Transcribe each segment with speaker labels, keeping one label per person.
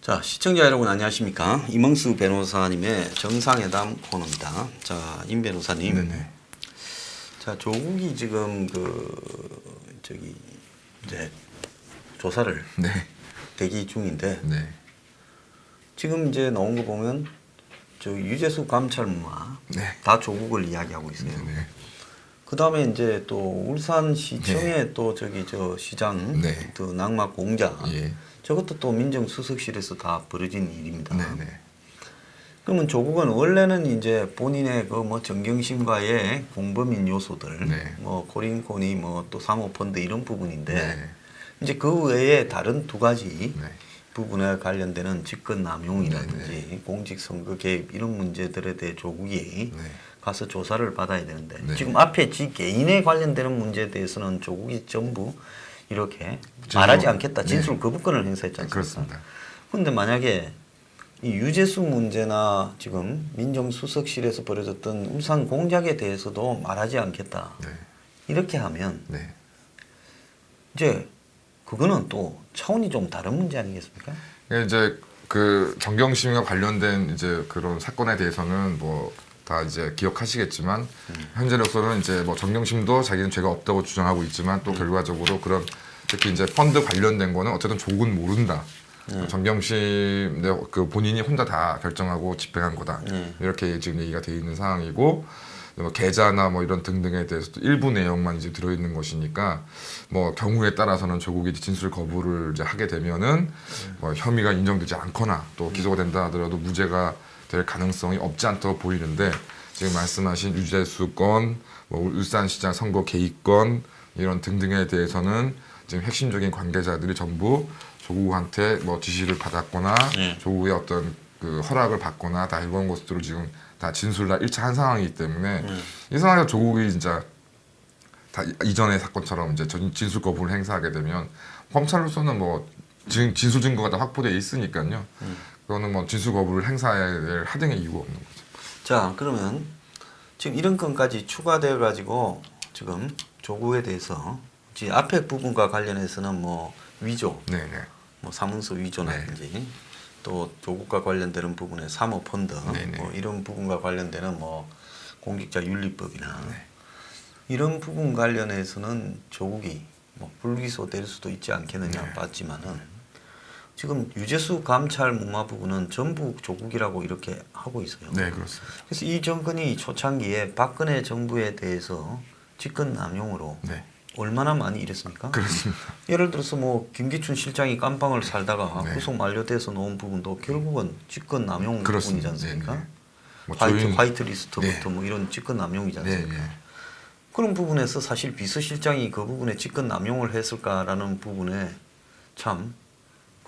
Speaker 1: 자, 시청자 여러분 안녕하십니까? 이멍수 변호사님의 정상회담 코너입니다. 자, 임 변호사님.
Speaker 2: 네네.
Speaker 1: 자, 조국이 지금 이제 조사를
Speaker 2: 네.
Speaker 1: 대기 중인데
Speaker 2: 네.
Speaker 1: 지금 이제 나온 거 보면 저 유재수 감찰무가
Speaker 2: 네.
Speaker 1: 다 조국을 이야기하고 있어요.
Speaker 2: 네.
Speaker 1: 그 다음에 이제 또 울산시청에 또 저 시장
Speaker 2: 네.
Speaker 1: 또 낙마 공작
Speaker 2: 예.
Speaker 1: 저것도 또 민정수석실에서 다 벌어진 일입니다.
Speaker 2: 네네.
Speaker 1: 그러면 조국은 원래는 이제 본인의 그 뭐 정경심과의 공범인 요소들,
Speaker 2: 네.
Speaker 1: 뭐 코링코니 뭐 또 사모펀드 이런 부분인데
Speaker 2: 네.
Speaker 1: 이제 그 외에 다른 두 가지
Speaker 2: 네.
Speaker 1: 부분에 관련되는 직권남용이라든지 공직선거 개입 이런 문제들에 대해 조국이
Speaker 2: 네.
Speaker 1: 가서 조사를 받아야 되는데
Speaker 2: 네.
Speaker 1: 지금 앞에 지 개인에 관련되는 문제에 대해서는 조국이 전부 이렇게 말하지 않겠다. 진술 거부권을 행사했지 않습니까?
Speaker 2: 그렇습니다.
Speaker 1: 그런데 만약에 이 유재수 문제나 지금 민정수석실에서 벌어졌던 울산 공작에 대해서도 말하지 않겠다.
Speaker 2: 네.
Speaker 1: 이렇게 하면
Speaker 2: 네.
Speaker 1: 이제 그거는 또 차원이 좀 다른 문제 아니겠습니까?
Speaker 2: 이제 그 정경심과 관련된 이제 그런 사건에 대해서는 뭐 다 이제 기억하시겠지만 현재로서는 이제 뭐 정경심도 자기는 죄가 없다고 주장하고 있지만 또 결과적으로 그런 특히 이제 펀드 관련된 거는 어쨌든 조국은 모른다. 정경심 그 본인이 혼자 다 결정하고 집행한 거다. 이렇게 지금 얘기가 돼 있는 상황이고 뭐 계좌나 뭐 이런 등등에 대해서도 일부 내용만 이제 들어 있는 것이니까 뭐 경우에 따라서는 조국이 진술 거부를 이제 하게 되면은 뭐 혐의가 인정되지 않거나 또 기소가 된다 하더라도 무죄가 될 가능성이 없지 않다고 보이는데 지금 말씀하신 유재수 건, 뭐 울산시장 선거 개입 건 이런 등등에 대해서는 지금 핵심적인 관계자들이 전부 조국한테 뭐 지시를 받았거나 조국의 어떤 그 허락을 받거나 다 이런 것들을 지금 다 진술 다 일치한 상황이기 때문에 이 상황에서 조국이 진짜 다 이전의 사건처럼 이제 진술 거부를 행사하게 되면 검찰로서는 뭐 진술 증거가 다 확보돼 있으니까요. 그거는 뭐 진술 거부를 행사해야 될 하등의 이유가 없는 거죠.
Speaker 1: 자, 그러면 지금 이런 건까지 추가되어 가지고 지금 조국에 대해서 지 앞에 부분과 관련해서는 뭐 위조,
Speaker 2: 네네.
Speaker 1: 뭐 사문서 위조라든지 또 조국과 관련되는 부분의 사모펀드
Speaker 2: 네네.
Speaker 1: 뭐 이런 부분과 관련되는 뭐 공직자윤리법이나 이런 부분 관련해서는 조국이 뭐 불기소될 수도 있지 않겠느냐 봤지만은 지금 유재수 감찰 무마 부분은 전부 조국이라고 이렇게 하고 있어요.
Speaker 2: 네, 그렇습니다.
Speaker 1: 그래서 이 정권이 초창기에 박근혜 정부에 대해서 직권 남용으로
Speaker 2: 네.
Speaker 1: 얼마나 많이 이랬습니까?
Speaker 2: 그렇습니다.
Speaker 1: 예를 들어서 뭐 김기춘 실장이 깜빵을 살다가
Speaker 2: 네.
Speaker 1: 구속 만료돼서 놓은 부분도 결국은 직권 남용
Speaker 2: 그렇습니다.
Speaker 1: 부분이지 않습니까?
Speaker 2: 네, 네. 뭐
Speaker 1: 화이트 리스트부터 뭐 이런 직권 남용이지
Speaker 2: 네,
Speaker 1: 않습니까?
Speaker 2: 네.
Speaker 1: 그런 부분에서 사실 비서실장이 그 부분에 직권 남용을 했을까라는 부분에 참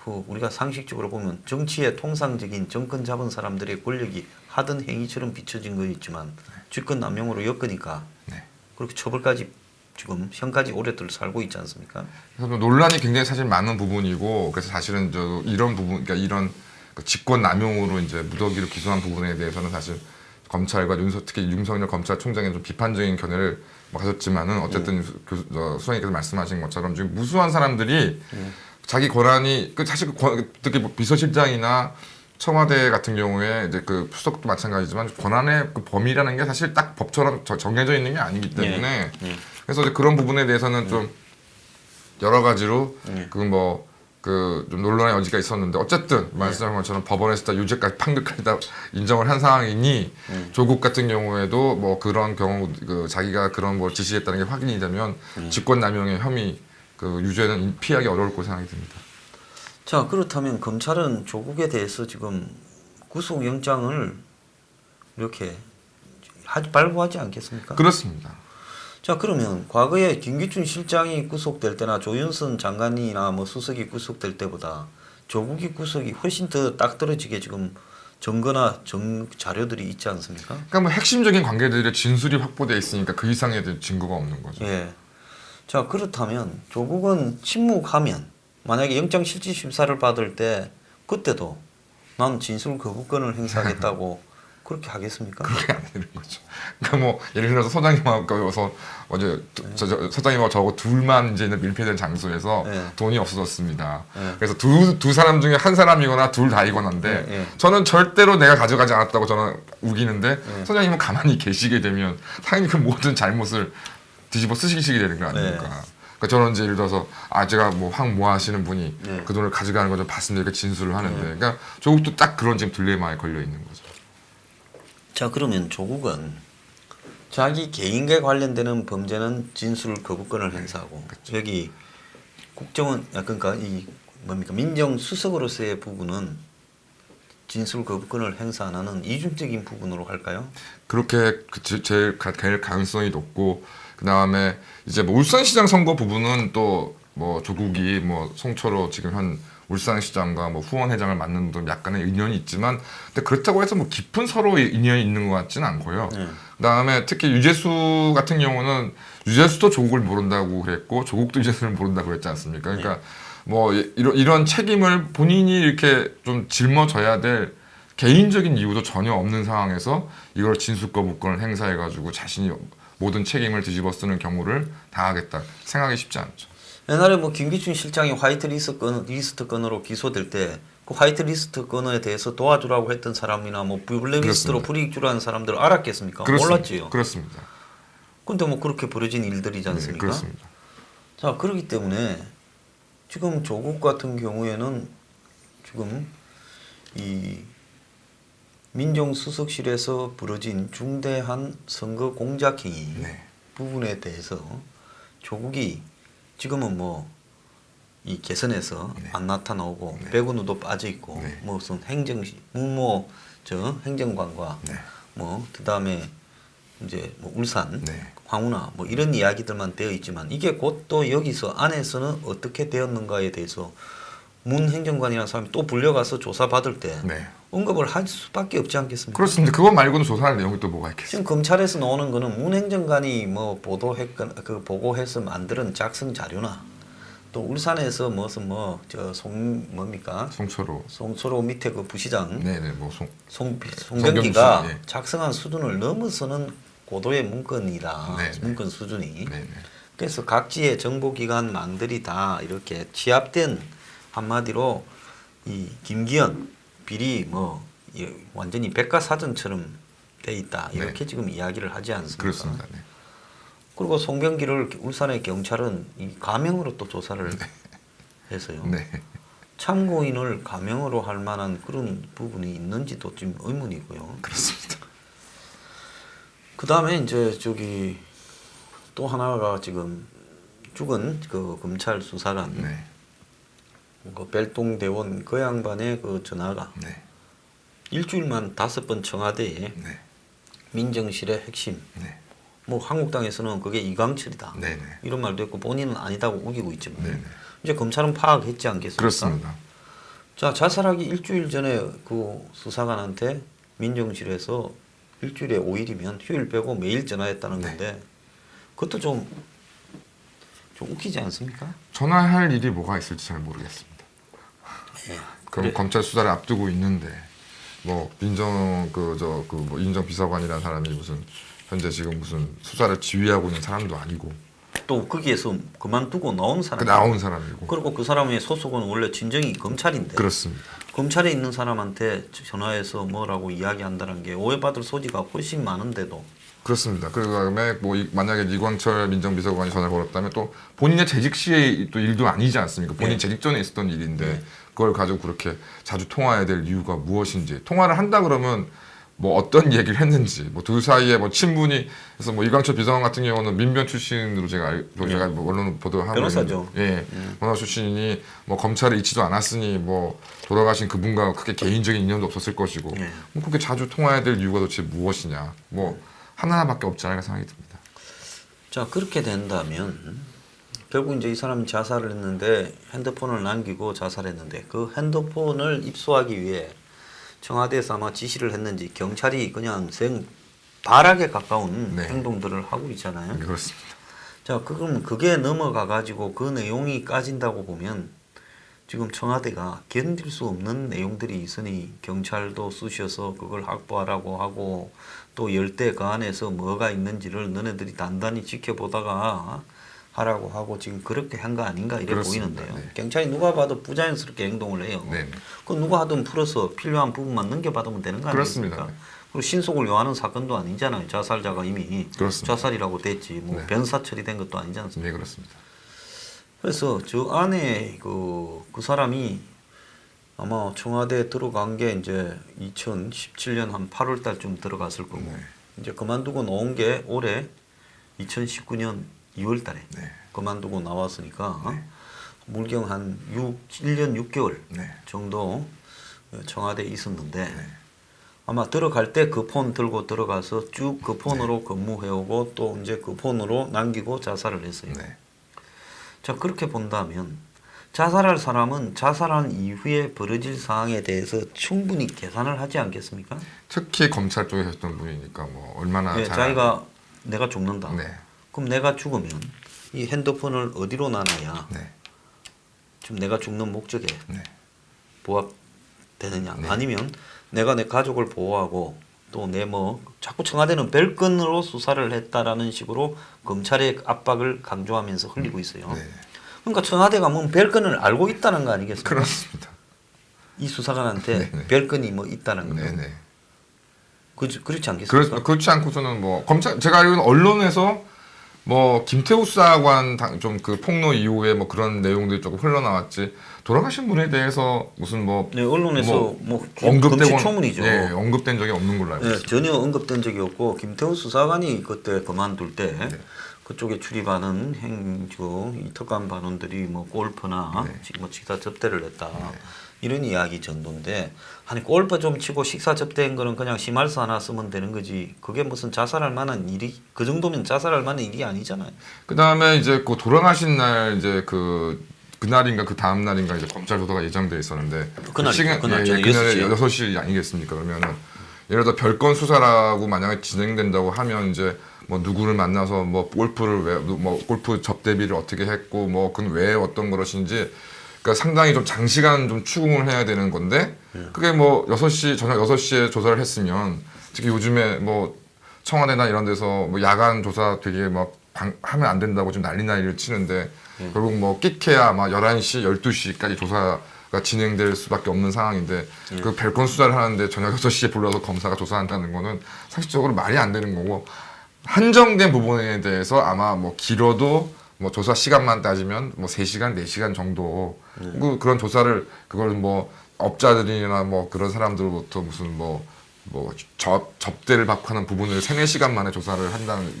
Speaker 1: 그 우리가 상식적으로 보면 정치의 통상적인 정권 잡은 사람들의 권력이 하던 행위처럼 비춰진 거 있지만 직권 남용으로 엮으니까
Speaker 2: 네.
Speaker 1: 그렇게 처벌까지 지금 형까지 오랫동안 살고 있지 않습니까?
Speaker 2: 그래서 논란이 굉장히 사실 많은 부분이고 그래서 사실은 저 이런 부분 그러니까 이런 그 직권 남용으로 이제 무더기로 기소한 부분에 대해서는 사실 검찰과 특히 윤석열 검찰총장의 좀 비판적인 견해를 뭐 가졌지만은 어쨌든 수장님께서 말씀하신 것처럼 지금 무수한 사람들이 자기 권한이 사실 특히 뭐 비서실장이나 청와대 같은 경우에 이제 그 수석도 마찬가지지만 권한의 그 범위라는 게 사실 딱 법처럼 정해져 있는 게 아니기 때문에 그래서 이제 그런 부분에 대해서는 좀 여러 가지로 좀 논란의 여지가 있었는데 어쨌든 말씀하신 것처럼 법원에서 다 유죄까지 판결까지 다 인정을 한 상황이니 조국 같은 경우에도 뭐 그런 경우 그 자기가 그런 걸 지시했다는 게 확인이 되면 직권남용의 혐의 그 유죄는 피하기 어려울 거로 생각이 듭니다.
Speaker 1: 자, 그렇다면 검찰은 조국에 대해서 지금 구속영장을 이렇게 발부하지 않겠습니까?
Speaker 2: 그렇습니다.
Speaker 1: 자, 그러면 과거에 김기춘 실장이 구속될 때나 조윤선 장관이나 뭐 수석이 구속될 때보다 조국이 구속이 훨씬 더 딱 떨어지게 지금 증거나 자료들이 있지 않습니까?
Speaker 2: 그러니까 뭐 핵심적인 관계들의 진술이 확보돼 있으니까 그 이상의 증거가 없는 거죠.
Speaker 1: 예. 자, 그렇다면 조국은 침묵하면 만약에 영장실질심사를 받을 때 그때도 난 진술 거부권을 행사하겠다고 그렇게 하겠습니까?
Speaker 2: 그게 안 되는 거죠. 그러니까 뭐 예를 들어서 소장님하고 어제 소장님하고 저하고 둘만 이제 밀폐된 장소에서
Speaker 1: 네.
Speaker 2: 돈이 없어졌습니다.
Speaker 1: 네.
Speaker 2: 그래서 두 사람 중에 한 사람이거나 둘 다이거나인데
Speaker 1: 네.
Speaker 2: 저는 절대로 내가 가져가지 않았다고 저는 우기는데
Speaker 1: 네.
Speaker 2: 소장님은 가만히 계시게 되면 당연히 그 모든 잘못을 뒤집어 쓰시게 되는 거 아닙니까?
Speaker 1: 네.
Speaker 2: 그러니까 저는 이제 예를 들어서 제가 뭐 황모 하시는 분이
Speaker 1: 네.
Speaker 2: 그 돈을 가져가는 걸 좀 봤습니다. 이렇게 진술을 하는데 그러니까 조국도 딱 그런 지금 딜레마에 걸려 있는 거죠.
Speaker 1: 자, 그러면 조국은 자기 개인과 관련되는 범죄는 진술 거부권을 행사하고 여기 국정원 그러니까 이 뭡니까 민정수석으로서의 부분은 진술 거부권을 행사 안 하는 이중적인 부분으로 할까요?
Speaker 2: 그렇게 제일 될 가능성이 높고 그 다음에 이제 뭐 울산시장 선거 부분은 또 뭐 조국이 뭐 송초로 지금 현 울산시장과 뭐 후원회장을 맡는 등 약간의 인연이 있지만 근데 그렇다고 해서 뭐 깊은 서로 인연이 있는 것 같지는 않고요. 그다음에 특히 유재수 같은 경우는 유재수도 조국을 모른다고 그랬고 조국도 유재수를 모른다고 그랬지 않습니까? 그러니까 뭐 이런 책임을 본인이 이렇게 좀 짊어져야 될 개인적인 이유도 전혀 없는 상황에서 이걸 진술거부권을 행사해가지고 자신이 모든 책임을 뒤집어 쓰는 경우를 당하겠다 생각이 쉽지 않죠.
Speaker 1: 옛날에 뭐 김기춘 실장이 화이트리스트 건으로 기소될 때 그 화이트리스트 건에 대해서 도와주라고 했던 사람이나 뭐 블랙리스트로 불이익주라는 사람들을 알았겠습니까? 몰랐지요.
Speaker 2: 그렇습니다.
Speaker 1: 근데 뭐 그렇게 벌어진 일들이지 않습니까?
Speaker 2: 네, 그렇습니다.
Speaker 1: 자, 그렇기 때문에 지금 조국 같은 경우에는 지금 이 민정수석실에서 벌어진 중대한 선거 공작행위
Speaker 2: 네.
Speaker 1: 부분에 대해서 조국이 지금은 뭐 이 개선에서 안 나타나오고 백운우도 빠져 있고 무슨 문모 행정관과 뭐 그다음에 이제 뭐 울산 황운하 뭐 이런 이야기들만 되어 있지만 이게 곧 또 여기서 안에서는 어떻게 되었는가에 대해서 문 행정관이라는 사람이 또 불려가서 조사받을 때 언급을 할 수밖에 없지 않겠습니까?
Speaker 2: 그렇습니다. 그거 말고는 조사할 내용이 또 뭐가 있겠어요?
Speaker 1: 지금 검찰에서 나오는 거는 문 행정관이 뭐 보고해서 만드는 작성 자료나 또 울산에서 무슨 뭡니까? 송초로 밑에 그 부시장 송병기가 작성한 수준을 넘어서는 고도의 문건이다. 문건 수준이. 그래서 각지의 정보기관 망들이 다 이렇게 취합된 한마디로 이 김기현 비리 뭐 완전히 백과사전처럼 돼 있다. 이렇게 지금 이야기를 하지 않습니까?
Speaker 2: 그렇습니다.
Speaker 1: 그리고 송병기를 울산의 경찰은 이 가명으로 또 조사를 해서요. 참고인을 가명으로 할 만한 그런 부분이 있는지도 지금 의문이고요.
Speaker 2: 그렇습니다.
Speaker 1: 그 다음에 이제 저기 또 하나가 지금 죽은 그 검찰 수사관 그 벨동대원 그 양반의 그 전화가 일주일만 5번 청와대에 민정실의 핵심 뭐 한국당에서는 그게 이광철이다 이런 말도 했고 본인은 아니다고 우기고 있지만 이제 검찰은 파악했지 않겠습니까?
Speaker 2: 그렇습니다.
Speaker 1: 자, 자살하기 일주일 전에 그 수사관한테 민정실에서 일주일에 5일이면 휴일 빼고 매일 전화했다는 건데 그것도 좀 웃기지 않습니까?
Speaker 2: 전화할 일이 뭐가 있을지 잘 모르겠습니다. 그럼 검찰 수사를 앞두고 있는데 뭐 인정 뭐 인정 비서관이라는 사람이 무슨 현재 지금 무슨 수사를 지휘하고 있는 사람도 아니고
Speaker 1: 또 거기에서 그만두고 나온 사람이고 그리고 그 사람의 소속은 원래 진정이 검찰인데
Speaker 2: 그렇습니다.
Speaker 1: 검찰에 있는 사람한테 전화해서 뭐라고 이야기한다는 게 오해받을 소지가 훨씬 많은데도
Speaker 2: 그렇습니다. 그다음에 뭐 만약에 이광철 민정비서관이 전화를 걸었다면 또 본인의 재직 시의 또 일도 아니지 않습니까? 본인 재직 전에 있었던 일인데 그걸 가지고 그렇게 자주 통화해야 될 이유가 무엇인지 통화를 한다 그러면 뭐 어떤 얘기를 했는지 뭐 둘 사이에 뭐 친분이 그래서 뭐 이광철 비서관 같은 경우는 민변 출신으로 제가 뭐 언론 보도하고
Speaker 1: 변호사죠.
Speaker 2: 변호사 출신이 뭐 검찰에 있지도 않았으니 뭐 돌아가신 그분과 크게 개인적인 인연도 없었을 것이고 뭐 그렇게 자주 통화해야 될 이유가 도대체 무엇이냐 뭐 하나밖에 없지 않을까 생각이 듭니다.
Speaker 1: 자, 그렇게 된다면 결국 이제 이 사람이 자살을 했는데 핸드폰을 남기고 자살했는데 그 핸드폰을 입수하기 위해 청와대에서 아마 지시를 했는지 경찰이 그냥 발악에 가까운 행동들을 하고 있잖아요.
Speaker 2: 그렇습니다.
Speaker 1: 자, 그럼 그게 넘어가 가지고 그 내용이 까진다고 보면 지금 청와대가 견딜 수 없는 내용들이 있으니 경찰도 쑤셔서 그걸 확보하라고 하고 또 열대 그 안에서 뭐가 있는지를 너네들이 단단히 지켜보다가 하라고 하고 지금 그렇게 한 거 아닌가 이래
Speaker 2: 그렇습니다.
Speaker 1: 보이는데요.
Speaker 2: 네.
Speaker 1: 경찰이 누가 봐도 부자연스럽게 행동을 해요.
Speaker 2: 네.
Speaker 1: 그 누가 하든 풀어서 필요한 부분만 넘겨받으면 되는 거
Speaker 2: 그렇습니다.
Speaker 1: 아닙니까? 그리고 신속을 요하는 사건도 아니잖아요. 자살자가 이미
Speaker 2: 그렇습니다.
Speaker 1: 자살이라고 됐지 뭐
Speaker 2: 네.
Speaker 1: 변사 처리된 것도 아니지 않습니까?
Speaker 2: 네, 그렇습니다.
Speaker 1: 그래서 저 안에 그 사람이 아마 청와대에 들어간 게 이제 2017년 한 8월 달쯤 들어갔을 거고
Speaker 2: 네.
Speaker 1: 이제 그만두고 나온 게 올해 2019년 2월 달에
Speaker 2: 네.
Speaker 1: 그만두고 나왔으니까 물경 한 1년 6개월
Speaker 2: 네.
Speaker 1: 정도 청와대에 있었는데
Speaker 2: 네.
Speaker 1: 아마 들어갈 때 그 폰 들고 들어가서 쭉 그 폰으로 근무해오고 또 이제 그 폰으로 남기고 자살을 했어요.
Speaker 2: 네.
Speaker 1: 자, 그렇게 본다면 자살할 사람은 자살한 이후에 벌어질 상황에 대해서 충분히 계산을 하지 않겠습니까?
Speaker 2: 특히 검찰 쪽에 했던 분이니까 뭐 얼마나
Speaker 1: 네,
Speaker 2: 잘
Speaker 1: 자기가 내가 죽는다.
Speaker 2: 네.
Speaker 1: 그럼 내가 죽으면 이 핸드폰을 어디로 놔놔야
Speaker 2: 네.
Speaker 1: 지금 내가 죽는 목적에
Speaker 2: 네.
Speaker 1: 부합되느냐?
Speaker 2: 네.
Speaker 1: 아니면 내가 내 가족을 보호하고 또 내 뭐 자꾸 청와대는 별건으로 수사를 했다라는 식으로 검찰의 압박을 강조하면서 흘리고 있어요.
Speaker 2: 네.
Speaker 1: 그러니까 청와대가 뭐 별건을 알고 있다는 거 아니겠습니까?
Speaker 2: 그렇습니다.
Speaker 1: 이 수사관한테
Speaker 2: 네, 네.
Speaker 1: 별건이 뭐 있다는
Speaker 2: 네,
Speaker 1: 거는
Speaker 2: 네.
Speaker 1: 그렇지 않겠습니까?
Speaker 2: 그렇지 않고서는 뭐 검찰 제가 알기로는 언론에서 뭐 김태우 수사관 좀 그 폭로 이후에 뭐 그런 내용들이 조금 흘러나왔지 돌아가신 분에 대해서 무슨 뭐
Speaker 1: 네, 언론에서 뭐
Speaker 2: 언급되고
Speaker 1: 금시초문이죠.
Speaker 2: 네, 언급된 적이 없는 걸로 알고
Speaker 1: 네,
Speaker 2: 있습니다.
Speaker 1: 전혀 언급된 적이 없고 김태우 수사관이 그때 그만둘 때
Speaker 2: 네.
Speaker 1: 그쪽에 출입하는 이 특감 반원들이 뭐 골프나
Speaker 2: 네.
Speaker 1: 뭐 식사 접대를 했다 이런 이야기 정도인데 아니 골프 좀 치고 식사 접대한 거는 그냥 심할서 하나 쓰면 되는 거지 그게 무슨 자살할 만한 일이 그 정도면 자살할 만한 일이 아니잖아요.
Speaker 2: 그 다음에 이제 그 돌아가신 날 이제 그날인가 그 다음 날인가 이제 검찰 조사가 예정돼 있었는데
Speaker 1: 그날이죠. 그날
Speaker 2: 그날에
Speaker 1: 6시.
Speaker 2: 6시 아니겠습니까? 그러면은 예를 들어 별건 수사라고 만약에 진행된다고 하면 이제 뭐 누구를 만나서 뭐 골프를 뭐 골프 접대비를 어떻게 했고 뭐 그건 왜 어떤 것인지 그러니까 상당히 좀 장시간 좀 추궁을 해야 되는 건데 그게 뭐 6시 저녁 6시에 조사를 했으면 특히 요즘에 뭐 청와대나 이런 데서 뭐 야간 조사 되게 막 하면 안 된다고 좀 난리를 치는데 결국 뭐 끼케야 막 11시 12시까지 조사가 진행될 수밖에 없는 상황인데 그 별건 수사를 하는데 저녁 6시에 불러서 검사가 조사한다는 거는 상식적으로 말이 안 되는 거고 한정된 부분에 대해서 아마 뭐 길어도 뭐 조사 시간만 따지면 뭐 3시간, 4시간 정도 그런 조사를 그걸 뭐 업자들이나 뭐 그런 사람들로부터 무슨 뭐 접대를 받고 하는 부분을 3-4시간 만에 조사를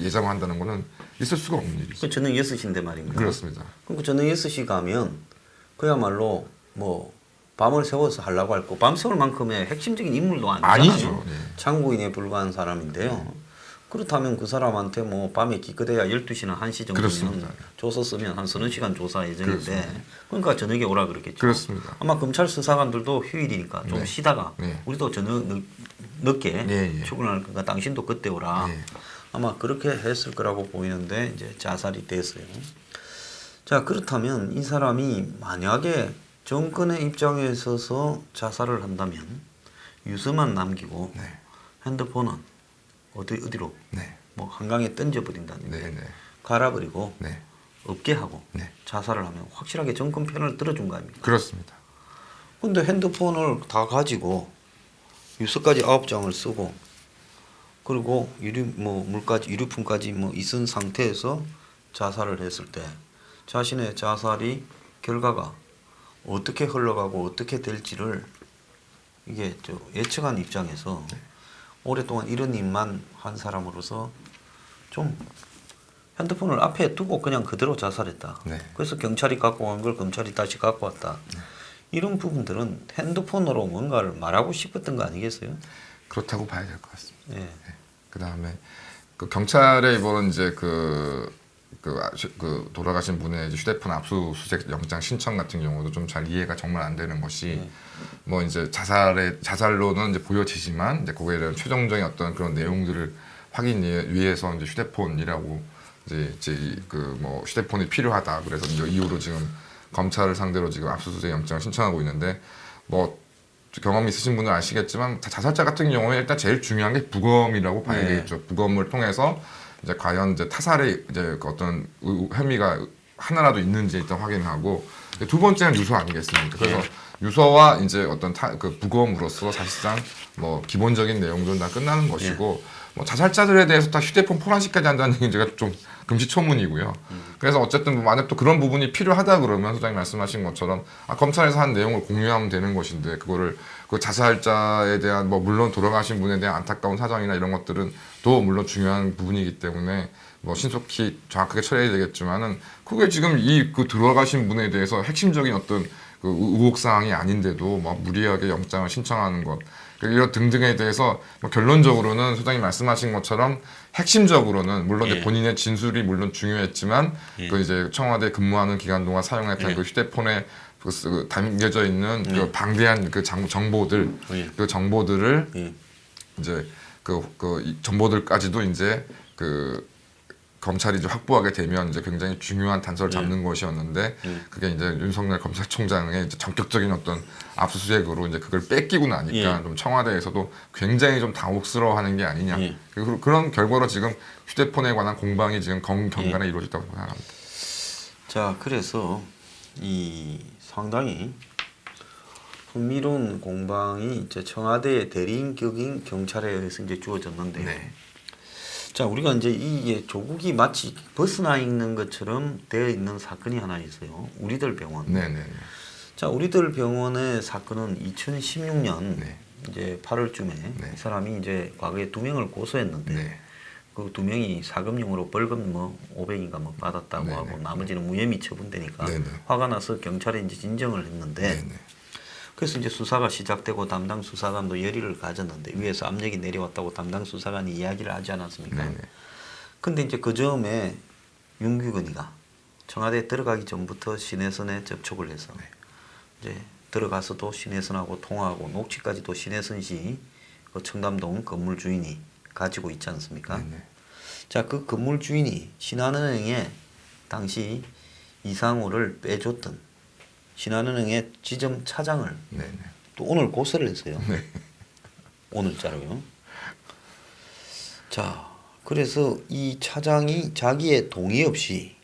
Speaker 2: 예정한다는 거는 있을 수가 없는 일이죠.
Speaker 1: 그 저녁 6시인데 말입니다.
Speaker 2: 그렇습니다.
Speaker 1: 그럼 그 저녁 6시 가면 그야말로 뭐 밤을 새워서 하려고 할 거 밤 새울 만큼의 핵심적인 인물도 아니잖아요.
Speaker 2: 아니죠. 예.
Speaker 1: 참고인에 불과한 사람인데요. 그렇다면 그 사람한테 뭐 밤에 기껏해야 12시나 1시 정도면
Speaker 2: 그렇습니다.
Speaker 1: 조서 쓰면 한 30시간 조사 예정인데
Speaker 2: 그렇습니다.
Speaker 1: 그러니까 저녁에 오라 그랬겠죠.
Speaker 2: 그렇습니다.
Speaker 1: 아마 검찰 수사관들도 휴일이니까 좀
Speaker 2: 네.
Speaker 1: 쉬다가
Speaker 2: 네.
Speaker 1: 우리도 저녁 늦게
Speaker 2: 예, 예.
Speaker 1: 출근할 거니까 당신도 그때 오라.
Speaker 2: 예.
Speaker 1: 아마 그렇게 했을 거라고 보이는데 이제 자살이 됐어요. 자, 그렇다면 이 사람이 만약에 정권의 입장에 서서 자살을 한다면 유서만 남기고
Speaker 2: 네.
Speaker 1: 핸드폰은 어디로
Speaker 2: 네.
Speaker 1: 뭐 한강에 던져버린다든지
Speaker 2: 네, 네.
Speaker 1: 갈아버리고
Speaker 2: 네.
Speaker 1: 없게 하고
Speaker 2: 네.
Speaker 1: 자살을 하면 확실하게 정권 편을 들어준 거 아닙니까?
Speaker 2: 그렇습니다.
Speaker 1: 근데 핸드폰을 다 가지고 유서까지 9장을 쓰고 그리고 유류품까지 뭐 있은 상태에서 자살을 했을 때 자신의 자살이 결과가 어떻게 흘러가고 어떻게 될지를 이게 예측한 입장에서 오랫동안 이런 일만 한 사람으로서 좀 핸드폰을 앞에 두고 그냥 그대로 자살했다.
Speaker 2: 네.
Speaker 1: 그래서 경찰이 갖고 간 걸 검찰이 다시 갖고 왔다. 이런 부분들은 핸드폰으로 뭔가를 말하고 싶었던 거 아니겠어요?
Speaker 2: 그렇다고 봐야 될 것 같습니다.
Speaker 1: 예.
Speaker 2: 그 다음에 그 경찰의 이번은 이제 돌아가신 분의 이제 휴대폰 압수수색 영장 신청 같은 경우도 좀 잘 이해가 정말 안 되는 것이 뭐 이제 자살로는 이제 보여지지만 이제 그거에 대한 최종적인 어떤 그런 내용들을 확인 위해서 이제 휴대폰이라고 이제 그 뭐 휴대폰이 필요하다 그래서 이 이후로 지금 검찰을 상대로 지금 압수수색 영장을 신청하고 있는데 뭐 경험이 있으신 분은 아시겠지만 자살자 같은 경우에 일단 제일 중요한 게 부검이라고 봐야
Speaker 1: 네.
Speaker 2: 되겠죠. 부검을 통해서 이제 과연 이제 타살의 이제 그 어떤 혐의가 하나라도 있는지 일단 확인하고 두 번째는 유서 아니겠습니까? 그래서 유서와 이제 어떤 그 부검으로서 사실상 뭐 기본적인 내용들은 다 끝나는 것이고 뭐 자살자들에 대해서 다 휴대폰 포렌식까지 한다는 얘기는 제가 좀 금시초문이고요. 그래서 어쨌든 뭐 만약 또 그런 부분이 필요하다 그러면 소장님 말씀하신 것처럼 검찰에서 한 내용을 공유하면 되는 것인데 그거를 그 자살자에 대한 뭐 물론 돌아가신 분에 대한 안타까운 사정이나 이런 것들은 또 물론 중요한 부분이기 때문에 뭐 신속히 정확하게 처리해야 되겠지만은 그게 지금 이 그 돌아가신 분에 대해서 핵심적인 어떤 그 의혹 사항이 아닌데도 막 무리하게 영장을 신청하는 것 이런 등등에 대해서 뭐 결론적으로는 소장님 말씀하신 것처럼 핵심적으로는 물론 이제 본인의 진술이 물론 중요했지만 그 이제 청와대 근무하는 기간 동안 사용했던 그 휴대폰에 그 담겨져 있는 그 방대한 그 정보들 그 정보들을 이제 이 정보들까지도 이제 그 검찰이 이제 확보하게 되면 이제 굉장히 중요한 단서를 잡는 것이었는데 그게 이제 윤석열 검찰총장의 이제 전격적인 어떤 압수수색으로 이제 그걸 뺏기고 나니까 좀 청와대에서도 굉장히 좀 당혹스러워하는 게 아니냐 그런 결과로 지금 휴대폰에 관한 공방이 지금 경간에 이루어졌다고 생각합니다.
Speaker 1: 자, 그래서 이 상당히 흥미로운 공방이 이제 청와대 대리인격인 경찰에 의해서 이제 주어졌는데요.
Speaker 2: 네.
Speaker 1: 자, 우리가 이제 이게 조국이 마치 벗어나 있는 것처럼 되어 있는 사건이 하나 있어요. 우리들 병원.
Speaker 2: 네네.
Speaker 1: 자, 우리들 병원의 사건은 2016년
Speaker 2: 네.
Speaker 1: 이제 8월쯤에
Speaker 2: 네.
Speaker 1: 이 사람이 이제 과거에 2명을 고소했는데
Speaker 2: 네.
Speaker 1: 그 2명이 사금융으로 벌금 뭐 500인가 뭐 받았다고
Speaker 2: 네네.
Speaker 1: 하고 나머지는 무혐의 처분되니까
Speaker 2: 네네.
Speaker 1: 화가 나서 경찰에 이제 진정을 했는데
Speaker 2: 네네.
Speaker 1: 그래서 이제 수사가 시작되고 담당 수사관도 열의를 가졌는데 위에서 압력이 내려왔다고 담당 수사관이 이야기를 하지 않았습니까?
Speaker 2: 네네.
Speaker 1: 근데 이제 그 즈음에 윤규근이가 청와대에 들어가기 전부터 신혜선에 접촉을 해서 이제 들어가서도 신혜선하고 통화하고 녹취까지도 신혜선 씨 그 청담동 건물 주인이 가지고 있지 않습니까?
Speaker 2: 네네.
Speaker 1: 자, 그 건물 주인이 신한은행에 당시 이상호를 빼줬던 신한은행의 지점 차장을
Speaker 2: 네네.
Speaker 1: 또 오늘 고소를 했어요.
Speaker 2: 네.
Speaker 1: 오늘자로요. 자, 그래서 이 차장이 자기의 동의 없이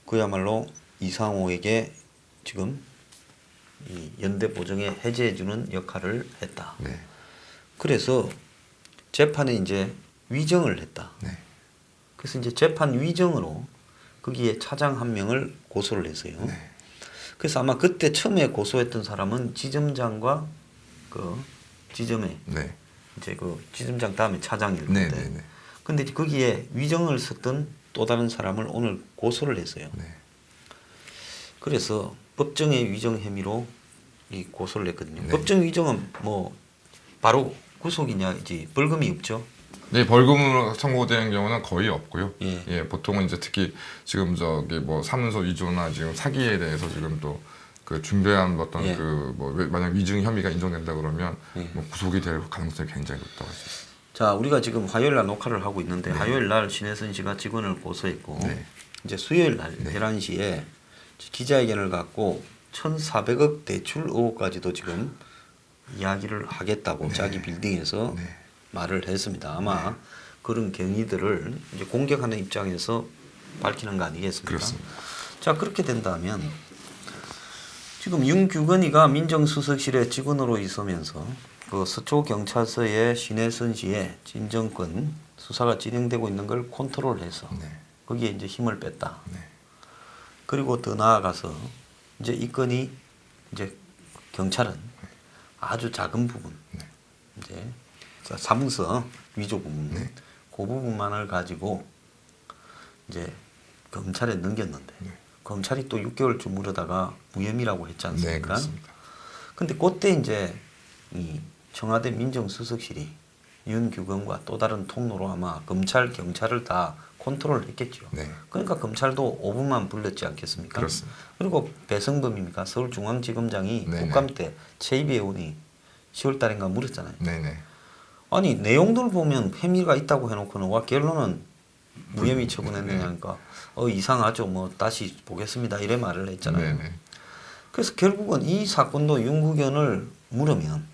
Speaker 1: 그야말로 이상호에게 지금 이 연대 보증에 해제해주는 역할을 했다.
Speaker 2: 네.
Speaker 1: 그래서 재판에 이제 위정을 했다.
Speaker 2: 네.
Speaker 1: 그래서 이제 재판 위정으로 거기에 차장 한 명을 고소를 했어요.
Speaker 2: 네.
Speaker 1: 그래서 아마 그때 처음에 고소했던 사람은 지점장과 그 지점에
Speaker 2: 네.
Speaker 1: 이제 그 지점장 다음에 차장일
Speaker 2: 네.
Speaker 1: 건데.
Speaker 2: 네.
Speaker 1: 근데 거기에 위정을 썼던 또 다른 사람을 오늘 고소를 했어요.
Speaker 2: 네.
Speaker 1: 그래서 법정의 위정 혐의로 이 고소를 했거든요.
Speaker 2: 네.
Speaker 1: 법정 위정은 뭐 바로 구속이냐지 벌금이 없죠.
Speaker 2: 네, 벌금으로 선고되는 경우는 거의 없고요.
Speaker 1: 예.
Speaker 2: 보통은 이제 특히 지금 저기 뭐 사문서 위조나 지금 사기에 대해서 지금 또 그 중대한 어떤
Speaker 1: 예.
Speaker 2: 그 뭐 만약 위증 혐의가 인정된다 그러면
Speaker 1: 예.
Speaker 2: 뭐 구속이 될 가능성이 굉장히 높다고 할 수 있습니다.
Speaker 1: 자, 우리가 지금 화요일 날 녹화를 하고 있는데 화요일 날 신혜선 씨가 직원을 고소했고
Speaker 2: 네.
Speaker 1: 이제 수요일 날 11시에 기자회견을 갖고 1,400억 대출 의혹까지도 지금 이야기를 하겠다고 자기 빌딩에서
Speaker 2: 네.
Speaker 1: 말을 했습니다. 아마 그런 경위들을 이제 공격하는 입장에서 밝히는 거 아니겠습니까?
Speaker 2: 그렇습니다.
Speaker 1: 자, 그렇게 된다면 지금 윤규건이가 민정수석실의 직원으로 있으면서 그 서초경찰서의 신혜선 씨의 진정권 수사가 진행되고 있는 걸 컨트롤해서
Speaker 2: 네.
Speaker 1: 거기에 이제 힘을 뺐다.
Speaker 2: 네.
Speaker 1: 그리고 더 나아가서 이제 이 건이 이제 경찰은 아주 작은 부분 이제 사문서 위조 부분 그 부분만을 가지고 이제 검찰에 넘겼는데 검찰이 또 6개월쯤 물어다가 무혐의라고 했지
Speaker 2: 네,
Speaker 1: 않습니까?
Speaker 2: 그렇습니다.
Speaker 1: 근데 그때 이제 이 청와대 민정수석실이 윤규건과 또 다른 통로로 아마 검찰, 경찰을 다 컨트롤을 했겠죠.
Speaker 2: 네.
Speaker 1: 그러니까 검찰도 5분만 불렀지 않겠습니까?
Speaker 2: 그렇습니다.
Speaker 1: 그리고 배성범입니까? 서울중앙지검장이
Speaker 2: 네네.
Speaker 1: 국감 때 최이배 의원이 10월 달인가 물었잖아요.
Speaker 2: 네네.
Speaker 1: 아니 내용들 보면 혐의가 있다고 해놓고는 와 결론은 무혐의 처분했느냐니까 이상하죠. 뭐 다시 보겠습니다. 이래 말을 했잖아요.
Speaker 2: 네네.
Speaker 1: 그래서 결국은 이 사건도 윤국연을 물으면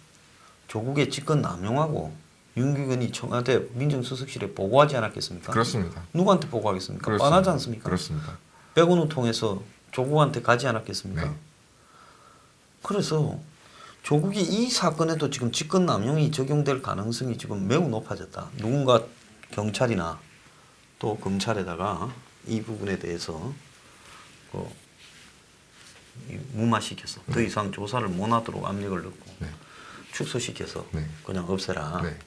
Speaker 1: 조국의 직권 남용하고 윤국연이 청와대 민정수석실에 보고하지 않았겠습니까?
Speaker 2: 그렇습니다.
Speaker 1: 누구한테 보고하겠습니까?
Speaker 2: 그렇습니다.
Speaker 1: 뻔하지 않습니까?
Speaker 2: 그렇습니다.
Speaker 1: 백원을 통해서 조국한테 가지 않았겠습니까?
Speaker 2: 네.
Speaker 1: 그래서 조국이 이 사건에도 지금 직권 남용이 적용될 가능성이 지금 매우 높아졌다. 누군가 경찰이나 또 검찰에다가 이 부분에 대해서 무마시켜서 더 이상 조사를 못 하도록 압력을 넣고
Speaker 2: 네.
Speaker 1: 축소시켜서
Speaker 2: 네.
Speaker 1: 그냥 없애라.
Speaker 2: 네.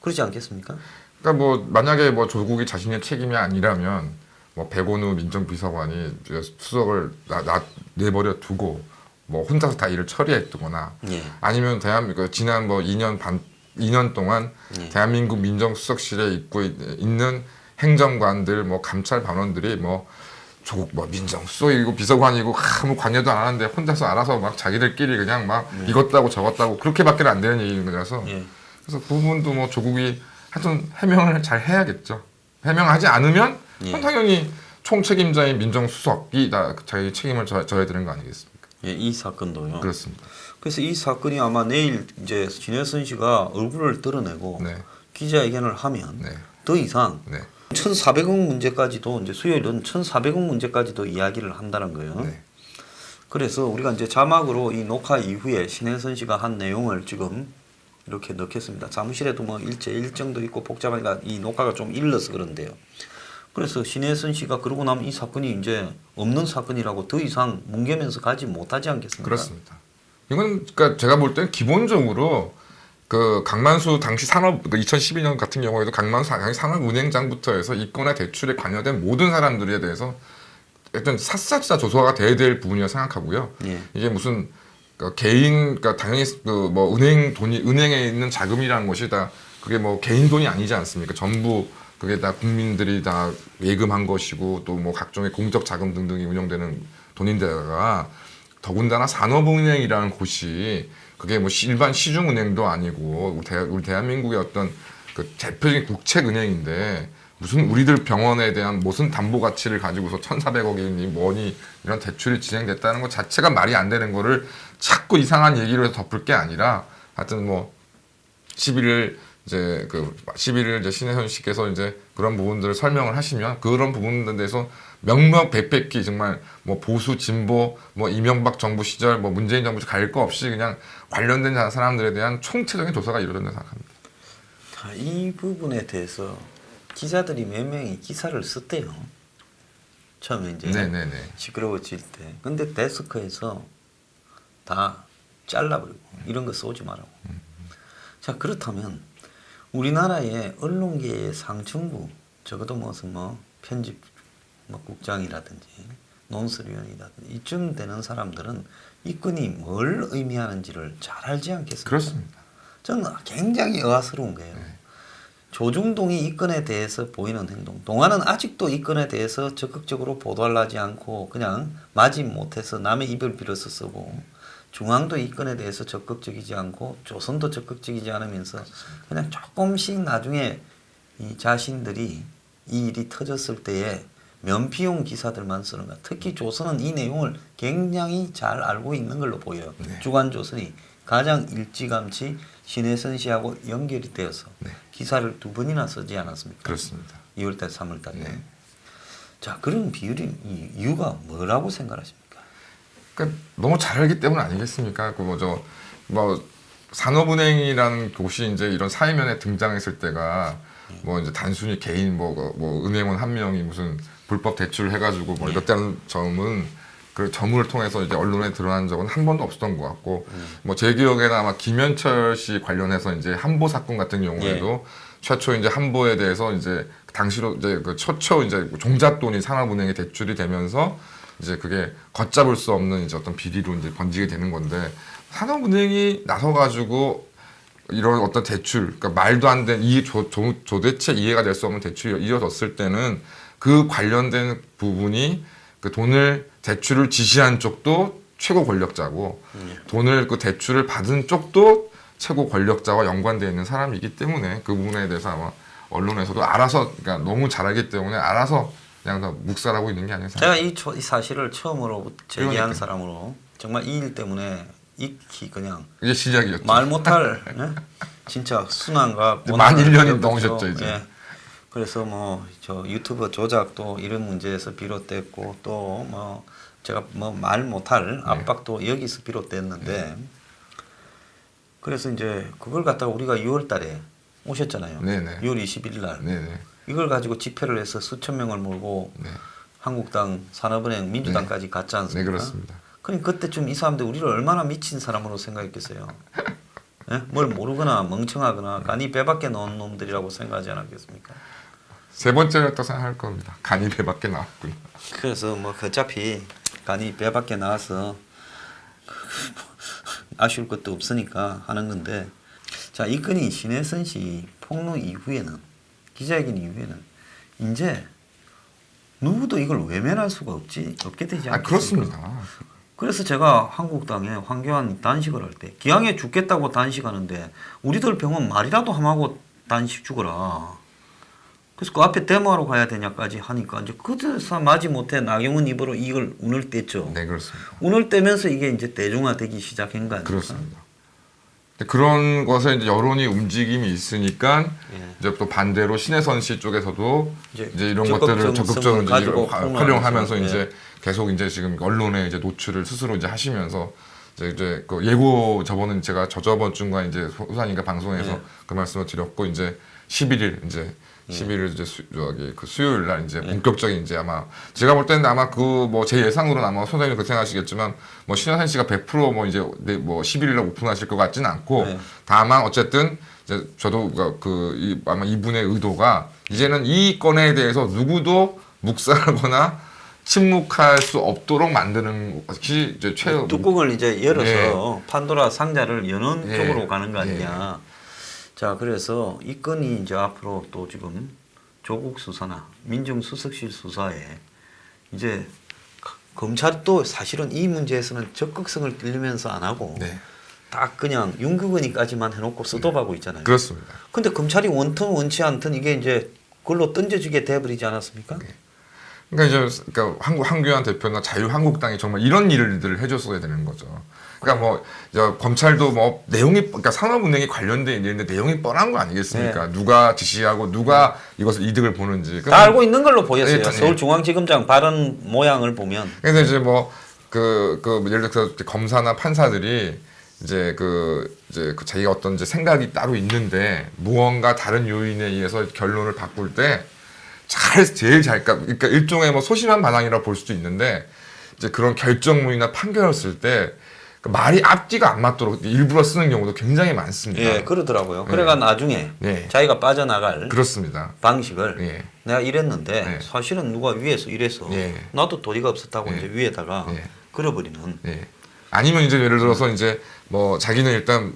Speaker 1: 그러지 않겠습니까?
Speaker 2: 그러니까 뭐 만약에 뭐 조국이 자신의 책임이 아니라면 뭐 백원우 민정비서관이 수석을 내버려 두고 뭐 혼자서 다 일을 처리했거나
Speaker 1: 예.
Speaker 2: 아니면 대한민국 지난 뭐 2년 동안
Speaker 1: 예.
Speaker 2: 대한민국 민정수석실에 있는 행정관들 뭐 감찰 반원들이 뭐 조국 뭐 민정수석이고 비서관이고 아무 관여도 안 하는데 혼자서 알아서 막 자기들끼리 그냥 막 이것도 하고 저것도 하고 그렇게밖에 안 되는 얘기인 거라서
Speaker 1: 예.
Speaker 2: 그래서 그 부분도 뭐 조국이 하여튼 해명을 잘 해야겠죠. 해명하지 않으면
Speaker 1: 예.
Speaker 2: 당연히 총책임자인 민정수석이 다 자기 책임을 져야 되는 거 아니겠습니까?
Speaker 1: 예, 이 사건도요.
Speaker 2: 그렇습니다.
Speaker 1: 그래서 이 사건이 아마 내일 이제 신혜선 씨가 얼굴을 드러내고
Speaker 2: 네.
Speaker 1: 기자회견을 하면
Speaker 2: 네.
Speaker 1: 더 이상
Speaker 2: 네.
Speaker 1: 1,400억 문제까지도 이제 수요일은 1,400억 문제까지도 이야기를 한다는 거예요.
Speaker 2: 네.
Speaker 1: 그래서 우리가 이제 자막으로 이 녹화 이후에 신혜선 씨가 한 내용을 지금 이렇게 넣겠습니다. 사무실에도 뭐 일정도 있고 복잡하니까 이 녹화가 좀 일러서 그런데요. 그래서 신혜선 씨가 그러고 나면 이 사건이 이제 없는 사건이라고 더 이상 뭉개면서 가지 못하지 않겠습니까?
Speaker 2: 그렇습니다. 이건 그러니까 제가 볼 때는 기본적으로 그 강만수 당시 산업 2012년 같은 경우에도 강만수 당시 산업은행장부터 해서 이권의 대출에 관여된 모든 사람들에 대해서 일단 샅샅이 다 조사가 돼야 될 부분이라 생각하고요.
Speaker 1: 예.
Speaker 2: 이게 무슨 개인 그러니까 당연히 그 뭐 은행에 있는 자금이라는 것이 다 그게 뭐 개인 돈이 아니지 않습니까? 전부 그게 다 국민들이 다 예금한 것이고 또 뭐 각종의 공적 자금 등등이 운영되는 돈인데다가 더군다나 산업은행이라는 곳이 그게 뭐 일반 시중은행도 아니고 우리 대한민국의 어떤 그 대표적인 국책은행인데 무슨 우리들 병원에 대한 무슨 담보 가치를 가지고서 1,400억이니 뭐니 이런 대출이 진행됐다는 것 자체가 말이 안 되는 거를 자꾸 이상한 얘기로 해서 덮을 게 아니라 하여튼 뭐 11일 이제 신혜선 씨께서 이제 그런 부분들을 설명을 하시면 그런 부분들에 대해서 명명백백히 정말 뭐 보수 진보 뭐 이명박 정부 시절 뭐 문재인 정부 갈 거 없이 그냥 관련된 사람들에 대한 총체적인 조사가 이루어진다고 생각합니다.
Speaker 1: 이 부분에 대해서 기자들이 몇 명이 기사를 썼대요. 처음에 이제
Speaker 2: 네네네.
Speaker 1: 시끄러워질 때. 근데 데스크에서 다 잘라버리고 이런 거 쏘지 말라고. 자, 그렇다면 우리나라의 언론계의 상층부 적어도 무슨 뭐 편집 뭐 국장이라든지 논설위원이라든지 이쯤 되는 사람들은 이 건이 뭘 의미하는지를 잘 알지 않겠습니까?
Speaker 2: 그렇습니다.
Speaker 1: 저는 굉장히 의아스러운 거예요.
Speaker 2: 네.
Speaker 1: 조중동이 이 건에 대해서 보이는 행동. 동아는 아직도 이 건에 대해서 적극적으로 보도하지 않고 그냥 마지 못해서 남의 입을 빌어서 쓰고 중앙도 이 건에 대해서 적극적이지 않고 조선도 적극적이지 않으면서 그냥 조금씩 나중에 이 자신들이 이 일이 터졌을 때에 면피용 기사들만 쓰는 거야. 특히 조선은 이 내용을 굉장히 잘 알고 있는 걸로 보여요.
Speaker 2: 네.
Speaker 1: 주간조선이 가장 일찌감치 신혜선 씨하고 연결이 되어서
Speaker 2: 네.
Speaker 1: 기사를 2번이나 쓰지 않았습니까?
Speaker 2: 그렇습니다.
Speaker 1: 2월달, 3월달에.
Speaker 2: 네.
Speaker 1: 자, 그런 비율이 이유가 뭐라고 생각하십니까?
Speaker 2: 그러니까 너무 잘 알기 때문 아니겠습니까? 그 뭐 산업은행이라는 곳이 이제 이런 사회면에 등장했을 때가 뭐 이제 단순히 개인 뭐 은행원 한 명이 무슨 불법 대출을 해가지고 뭐 이렇다는 점은 그 점을 통해서 이제 언론에 드러난 적은 한 번도 없었던 것 같고 뭐 제 기억에는 아마 김현철 씨 관련해서 이제 한보 사건 같은 경우에도 최초 이제 한보에 대해서 이제 당시로 이제 그 최초 이제 종잣돈이 산업은행에 대출이 되면서 이제 그게 걷잡을 수 없는 이제 어떤 비리로 이제 번지게 되는 건데 산업은행이 나서가지고 이런 어떤 대출, 그러니까 말도 안 되는 도대체 이해가 될 수 없는 대출이 이어졌을 때는 그 관련된 부분이 그 대출을 지시한 쪽도 최고 권력자고 돈을 그 대출을 받은 쪽도 최고 권력자와 연관되어 있는 사람이기 때문에 그 부분에 대해서 아마 언론에서도 알아서 그러니까 너무 잘 알기 때문에 알아서 그냥 다 묵살하고 있는 게 아니라
Speaker 1: 제가 이 사실을 처음으로 제기한
Speaker 2: 그러니까요.
Speaker 1: 사람으로 정말 이 일 때문에 익히 그냥
Speaker 2: 이게 시작이었죠.
Speaker 1: 말 못할 예? 진짜 순환과
Speaker 2: 이제 만 1년이
Speaker 1: 고난을
Speaker 2: 넘으셨죠, 이제.
Speaker 1: 예. 그래서 뭐 저 유튜브 조작도 이런 문제에서 비롯됐고 또 뭐 제가 뭐 말 못할 압박도 여기서 비롯됐는데 그래서 이제 그걸 갖다가 우리가 6월 달에 오셨잖아요.
Speaker 2: 네네.
Speaker 1: 6월 21일 날.
Speaker 2: 네네.
Speaker 1: 이걸 가지고 집회를 해서 수천 명을 몰고
Speaker 2: 네.
Speaker 1: 한국당, 산업은행, 민주당까지 갔지 않습니까?
Speaker 2: 네, 그렇습니다.
Speaker 1: 그러니까 그때쯤 이 사람들 우리를 얼마나 미친 사람으로 생각했겠어요. 예? 뭘 모르거나 멍청하거나 간이 배밖에 넣은 놈들이라고 생각하지 않았겠습니까?
Speaker 2: 세 번째였다고 생각할 겁니다. 간이 배밖에 나왔군요.
Speaker 1: 그래서 뭐 어차피 간이 배밖에 나와서 아쉬울 것도 없으니까 하는 건데 자, 이 건이 신혜선 씨 폭로 이후에는 기자회견 이후에는 이제 누구도 이걸 외면할 수가 없게 되지 않겠습니까?
Speaker 2: 그렇습니다.
Speaker 1: 그래서 제가 한국당에 황교안 단식을 할 때 기왕에 죽겠다고 단식하는데 우리들 병원 말이라도 함하고 단식 죽어라. 그래서 그 앞에 데모하러 가야 되냐까지 하니까 이제 그래서 마지못해 나경원 입으로 이걸 운을 뗐죠.
Speaker 2: 네, 그렇습니다.
Speaker 1: 운을 떼면서 이게 이제 대중화되기 시작한 거 아닙니까?
Speaker 2: 그렇습니다. 그런 것에 이제 여론이 움직임이 있으니까
Speaker 1: 예.
Speaker 2: 이제 또 반대로 신혜선 씨 쪽에서도
Speaker 1: 이제
Speaker 2: 이제 이런 것들을 적극적으로 이제
Speaker 1: 가지고
Speaker 2: 활용하면서
Speaker 1: 폭로하면서,
Speaker 2: 이제 계속 이제 지금 언론에 이제 노출을 스스로 이제 하시면서 이제 그 예고 저번은 제가 저번 주인가 이제 소산인가 방송에서 그 말씀을 드렸고 이제 11일 이제 11일 이제 그 수요일 날 이제 본격적인 이제 아마 제가 볼 때는 아마 그 뭐 제 예상으로는 아마 소장님 그렇게 생각하시겠지만 뭐 신혜선 씨가 100%뭐 이제 뭐 11일 날 오픈하실 것 같지는 않고 다만 어쨌든 이제 저도 아마 이분의 의도가 이제는 이 건에 대해서 누구도 묵살하거나 침묵할 수 없도록 만드는 것이 이제
Speaker 1: 뚜껑을 이제 열어서
Speaker 2: 예.
Speaker 1: 판도라 상자를 여는
Speaker 2: 예.
Speaker 1: 쪽으로 가는 거 아니냐. 자, 그래서 이 건이 이제 앞으로 또 지금 조국 수사나 민정수석실 수사에 이제 검찰도 사실은 이 문제에서는 적극성을 띠면서 안 하고
Speaker 2: 네.
Speaker 1: 딱 그냥 윤국은이까지만 해놓고 스톱하고 있잖아요.
Speaker 2: 그렇습니다.
Speaker 1: 근데 검찰이 원튼 원치 않든 이게 이제 그걸로 던져지게 돼버리지 않았습니까?
Speaker 2: 그러니까 이제 황교안 대표나 자유한국당이 정말 이런 일들을 해줬어야 되는 거죠. 그러니까 뭐 검찰도 뭐 내용이 그러니까 산업은행에 관련된 일인데 내용이 뻔한 거 아니겠습니까? 누가 지시하고 누가 이것을 이득을 보는지
Speaker 1: 다 알고 있는 걸로 보였어요.
Speaker 2: 예.
Speaker 1: 서울중앙지검장 발언 모양을 보면.
Speaker 2: 그래서 이제 뭐 예를 들어서 검사나 판사들이 이제 자기가 어떤 이제 생각이 따로 있는데 무언가 다른 요인에 의해서 결론을 바꿀 때 제일 잘 그러니까 일종의 뭐 소심한 반항이라 볼 수도 있는데 이제 그런 결정문이나 판결을 쓸 때 말이 앞뒤가 안 맞도록 일부러 쓰는 경우도 굉장히 많습니다.
Speaker 1: 예, 그러더라고요. 그래가 나중에 자기가 빠져나갈
Speaker 2: 그렇습니다.
Speaker 1: 방식을 내가 이랬는데 사실은 누가 위에서 이래서 나도 도리가 없었다고 이제 위에다가 걸어버리는.
Speaker 2: 아니면 이제 예를 들어서 이제 뭐 자기는 일단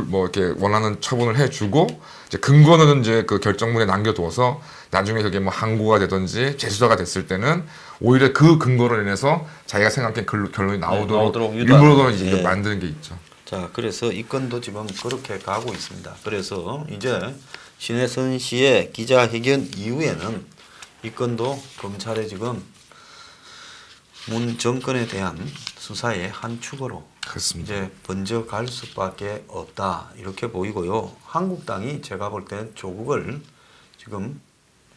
Speaker 2: 뭐 이렇게 원하는 처분을 해주고 이제 근거는 이제 그 결정문에 남겨둬서 나중에 그게 뭐 항고가 되든지 재수사가 됐을 때는 오히려 그 근거로 인해서 자기가 생각한 결론이 나오도록 일부러 이제 만드는 게 있죠.
Speaker 1: 자, 그래서 이 건도 지금 그렇게 가고 있습니다. 그래서 이제 신혜선 씨의 기자회견 이후에는 이 건도 검찰의 지금 문 정권에 대한 수사의 한 축으로
Speaker 2: 그렇습니다.
Speaker 1: 이제 번져갈 수밖에 없다 이렇게 보이고요. 한국당이 제가 볼 때 조국을 지금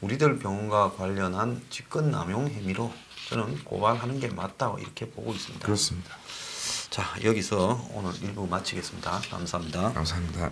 Speaker 1: 우리들 병원과 관련한 직권남용 혐의로 저는 고발하는 게 맞다고 이렇게 보고 있습니다.
Speaker 2: 그렇습니다.
Speaker 1: 자, 여기서 오늘 1부 마치겠습니다. 감사합니다.
Speaker 2: 감사합니다.